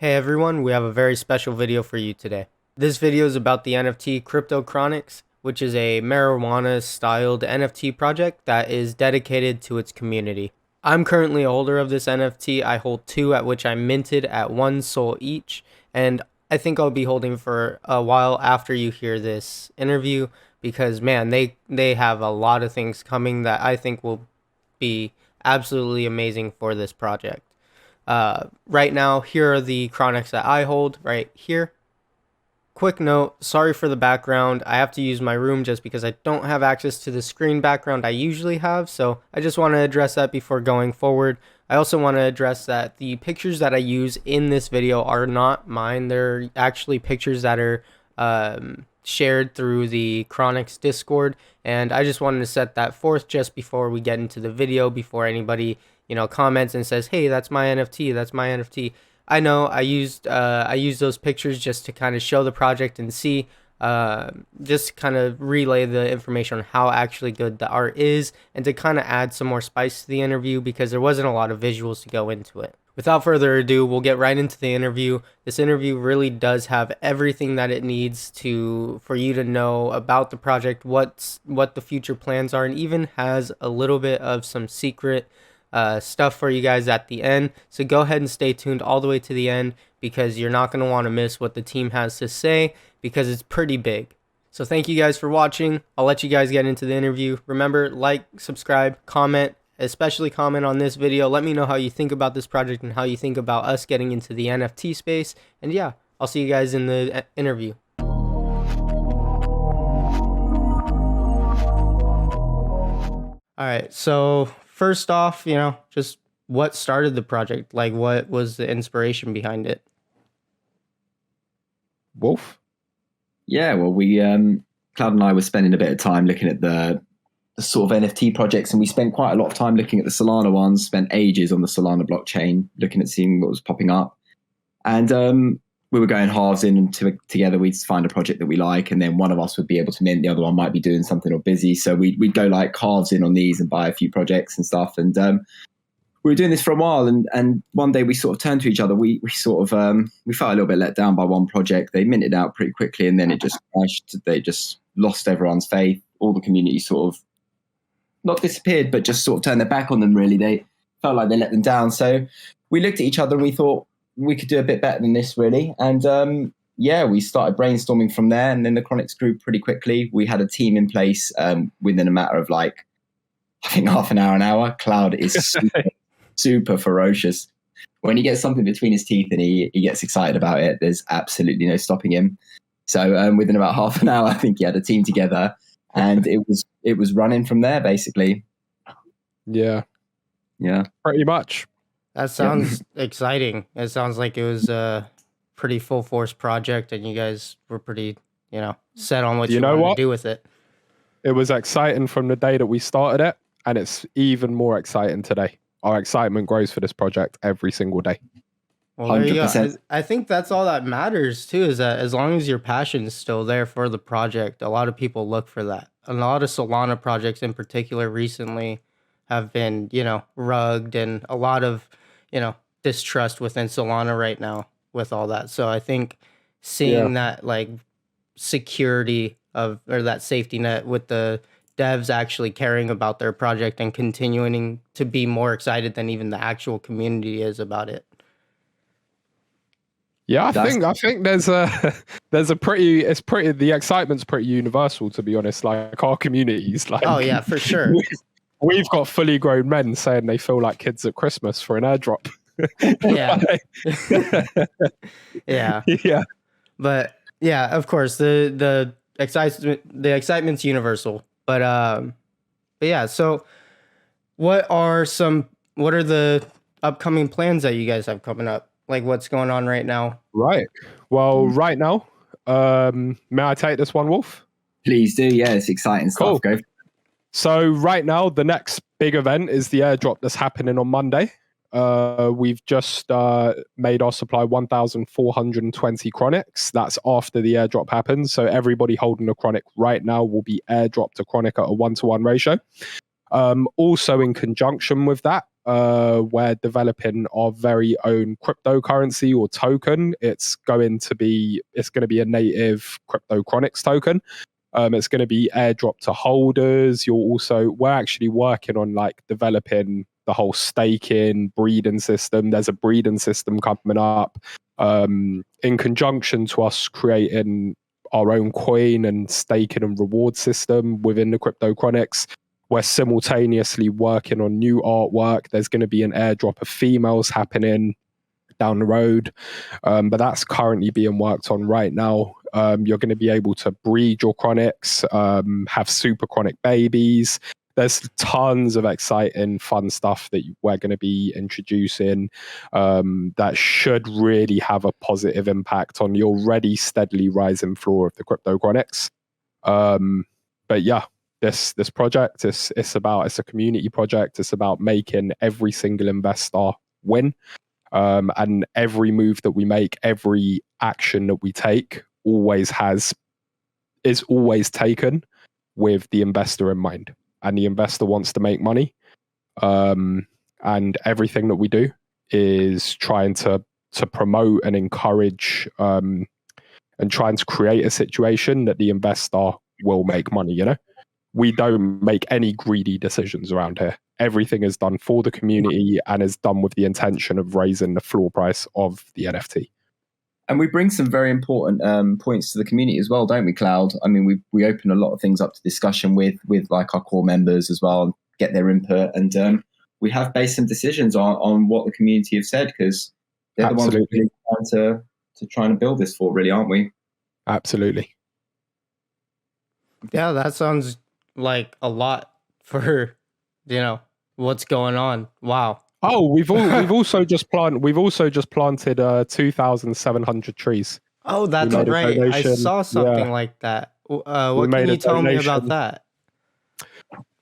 Hey everyone, we have a very special video for you today. This video is about the NFT Krypto Kronikz, which is a marijuana-styled NFT project that is dedicated to its community. I'm currently a holder of this NFT. I hold two, at which I minted at 1 SOL each, and I think I'll be holding for a while after you hear this interview because man, they have a lot of things coming that I think will be absolutely amazing for this project. Right now, here are the Kroniks that I hold right here. Quick note, sorry for the background. I have to use my room just because I don't have access to the screen background I usually have, so I just want to address that before going forward. I also want to address that the pictures that I use in this video are not mine. They're actually pictures that are shared through the Kroniks Discord, and I just wanted to set that forth just before we get into the video, before anybody comments and says, hey, that's my NFT, that's my NFT. I know I used those pictures just to kind of show the project and see, just kind of relay the information on how actually good the art is, and to kind of add some more spice to the interview because there wasn't a lot of visuals to go into it. Without further ado, we'll get right into the interview. This interview really does have everything that it needs for you to know about the project, what the future plans are, and even has a little bit of some secret stuff for you guys at the end. So go ahead and stay tuned all the way to the end because you're not going to want to miss what the team has to say because it's pretty big. So thank you guys for watching. I'll let you guys get into the interview. Remember, like, subscribe, comment, especially comment on this video. Let me know how you think about this project and how you think about us getting into the NFT space. And yeah, I'll see you guys in the interview. All right, so first off, just what started the project? Like, what was the inspiration behind it? Wolf? Yeah, well, Cloud and I were spending a bit of time looking at the sort of NFT projects, and we spent quite a lot of time looking at the Solana ones, spent ages on the Solana blockchain, looking at seeing what was popping up. And we were going halves in, and together we'd find a project that we like, and then one of us would be able to mint, the other one might be doing something or busy. So we'd go like halves in on these and buy a few projects and stuff. And we were doing this for a while, and one day we sort of turned to each other. We felt a little bit let down by one project. They minted out pretty quickly, and then it just crashed. They just lost everyone's faith. All the community sort of not disappeared, but just sort of turned their back on them, really. They felt like they let them down. So we looked at each other and we thought we could do a bit better than this, really. And we started brainstorming from there, and then the Kroniks grew pretty quickly. We had a team in place within a matter of I think half an hour. Cloud is super ferocious. When he gets something between his teeth and he gets excited about it, there's absolutely no stopping him. So within about half an hour, I think he had a team together, and it was running from there, basically. Yeah, pretty much. That sounds exciting. It sounds like it was a pretty full force project, and you guys were pretty, set on what you wanted to do with it. It was exciting from the day that we started it, and it's even more exciting today. Our excitement grows for this project every single day. Well, there you go. I think that's all that matters too, is that as long as your passion is still there for the project, a lot of people look for that. A lot of Solana projects in particular recently have been, rugged, and a lot of, distrust within Solana right now with all that. So I think seeing that security or that safety net with the devs actually caring about their project and continuing to be more excited than even the actual community is about it. Yeah, I think the excitement's pretty universal, to be honest. Like our communities, oh yeah, for sure. We've got fully grown men saying they feel like kids at Christmas for an airdrop. Yeah. Yeah. What yeah, of course the excitement's universal. But yeah, so what are the upcoming plans that you guys have coming up? Like, what's going on right now? Right. Well, right now, may I take this one, Wolf? Please do. Yeah, it's exciting stuff. Go. So right now, the next big event is the airdrop that's happening on Monday. We've just made our supply 1,420 Kroniks. That's after the airdrop happens. So everybody holding a Kronik right now will be airdropped a Kronik at a 1-to-1 ratio. Also, in conjunction with that, we're developing our very own cryptocurrency or token. It's going to be a native Krypto Kronikz token. It's going to be airdropped to holders. We're actually working on like developing the whole staking breeding system. There's a breeding system coming up in conjunction to us creating our own coin and staking and reward system within the Krypto Kronikz. We're simultaneously working on new artwork. There's going to be an airdrop of females happening down the road, but that's currently being worked on right now. You're going to be able to breed your Kroniks, have super chronic babies. There's tons of exciting, fun stuff that we're going to be introducing that should really have a positive impact on the already steadily rising floor of the Krypto Kronikz. But yeah, this project it's a community project. It's about making every single investor win. And every move that we make, every action that we take is always taken with the investor in mind. And the investor wants to make money. And everything that we do is trying to promote and encourage and trying to create a situation that the investor will make money, you know? We don't make any greedy decisions around here. Everything is done for the community and is done with the intention of raising the floor price of the NFT. And we bring some very important points to the community as well, don't we, Cloud? I mean, we open a lot of things up to discussion with like our core members as well, and get their input. And we have based some decisions on what the community have said, because they're the ones we're trying to try and build this for, really, aren't we? Absolutely. Yeah, that sounds like a lot for, what's going on. Wow. Oh, we've also just planted 2,700 trees. Oh, that's right. I saw something like that. What can you tell me about that?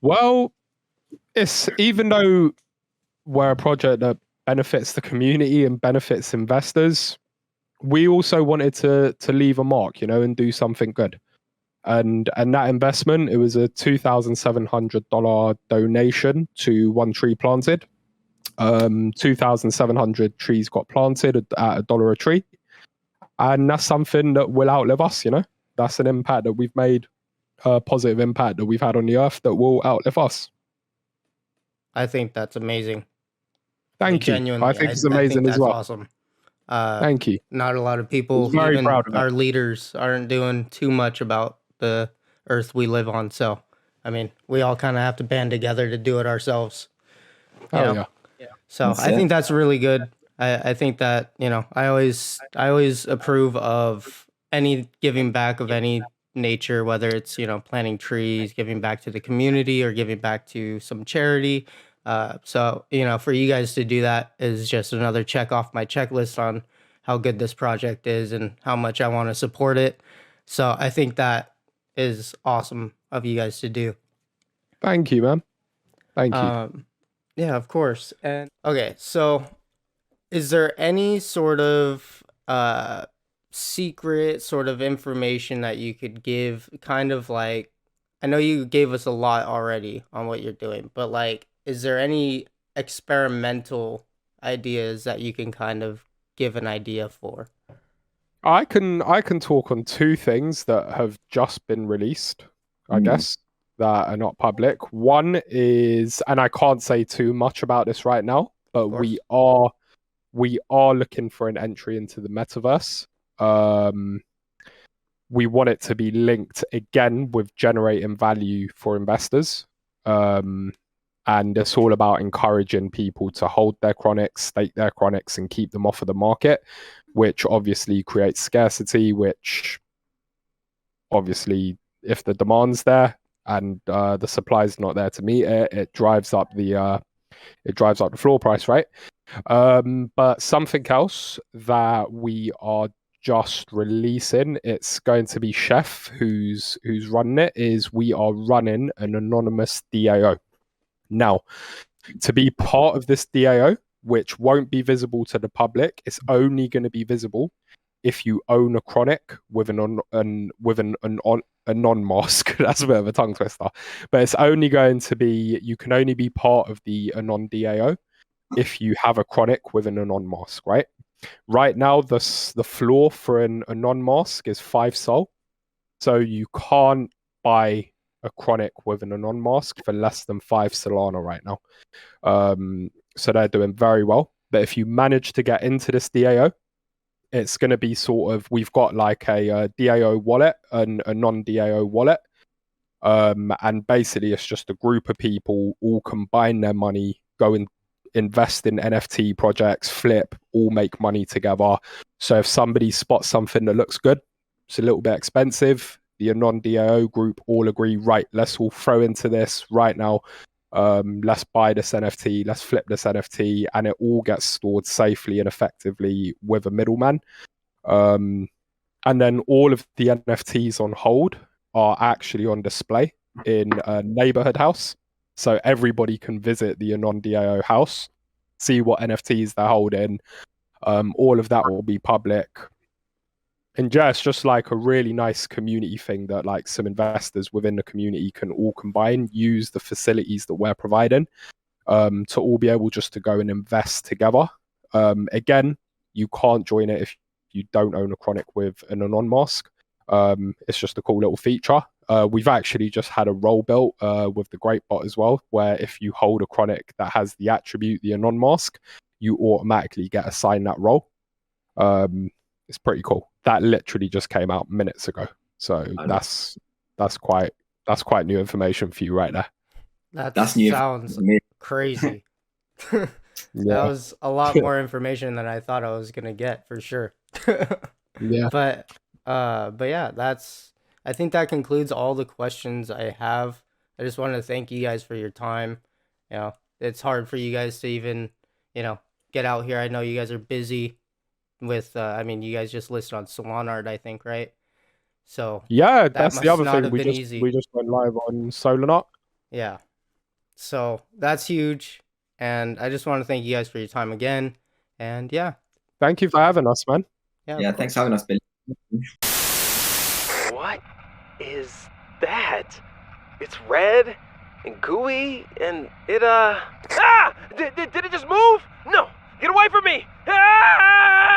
Well, even though we're a project that benefits the community and benefits investors, we also wanted to leave a mark, and do something good. And that investment, it was a $2,700 donation to one tree planted. 2,700 trees got planted at $1 a tree, and that's something that will outlive us. That's an impact that we've made, a positive impact that we've had on the earth that will outlive us. I think that's amazing. Thank you. Genuinely, I think it's amazing as well. Awesome. Thank you. Not a lot of people, very proud of our leaders, aren't doing too much about the earth we live on. So, I mean, we all kind of have to band together to do it ourselves. Yeah. So I think that's really good. I think that, I always approve of any giving back of any nature, whether it's, planting trees, giving back to the community, or giving back to some charity. So, for you guys to do that is just another check off my checklist on how good this project is and how much I want to support it. So I think that is awesome of you guys to do. Thank you, man. Thank you. Yeah, of course. And okay, so is there any sort of secret sort of information that you could give? Kind of like, I know you gave us a lot already on what you're doing, but like, is there any experimental ideas that you can kind of give an idea for? I can talk on two things that have just been released, I guess, that are not public. One is, and I can't say too much about this right now, but we are looking for an entry into the metaverse. We want it to be linked again with generating value for investors. And it's all about encouraging people to hold their Kroniks, stake their Kroniks, and keep them off of the market, which obviously creates scarcity, which obviously, if the demand's there and the supply is not there to meet it, it drives up the floor price, right? But something else that we are just releasing, it's going to be Chef who's running it, is we are running an anonymous DAO. Now, to be part of this DAO, which won't be visible to the public, it's only going to be visible if you own a Kronik with a non-mask. That's a bit of a tongue twister, but it's only going to be, you can only be part of the Anon DAO if you have a chronic with an anon mask, right? Right now, the floor for an anon mask is 5 sol. So you can't buy a chronic with an anon mask for less than 5 Solana right now. So they're doing very well. But if you manage to get into this DAO, it's going to be sort of, we've got like a DAO wallet and a non-DAO wallet. And basically it's just a group of people all combine their money, go and invest in NFT projects, flip, all make money together. So if somebody spots something that looks good, it's a little bit expensive, the non-DAO group all agree, right, let's all throw into this right now. Let's buy this NFT, let's flip this NFT, and it all gets stored safely and effectively with a middleman. And then all of the NFTs on hold are actually on display in a neighborhood house. So everybody can visit the non-DAO house, see what NFTs they're holding. All of that will be public. And yeah, it's just like a really nice community thing that like some investors within the community can all combine, use the facilities that we're providing, to all be able just to go and invest together. Again, you can't join it if you don't own a chronic with an anon mask. It's just a cool little feature. We've actually just had a role built with the Great Bot as well, where if you hold a chronic that has the attribute, the anon mask, you automatically get assigned that role. It's pretty cool. That literally just came out minutes ago. So that's quite new information for you right there. That's new. Sounds crazy. That was a lot more information than I thought I was gonna get for sure. Yeah. But yeah, I think that concludes all the questions I have. I just wanted to thank you guys for your time. You know, it's hard for you guys to even, get out here. I know you guys are busy with, you guys just listed on Solana Art, I think, right? So yeah, that's the other thing. We just went live on Solana. Yeah. So that's huge. And I just want to thank you guys for your time again. And yeah. Thank you for having us, man. Yeah, thanks for having us, Billy. What is that? It's red and gooey and it did it just move? No! Get away from me! Ah!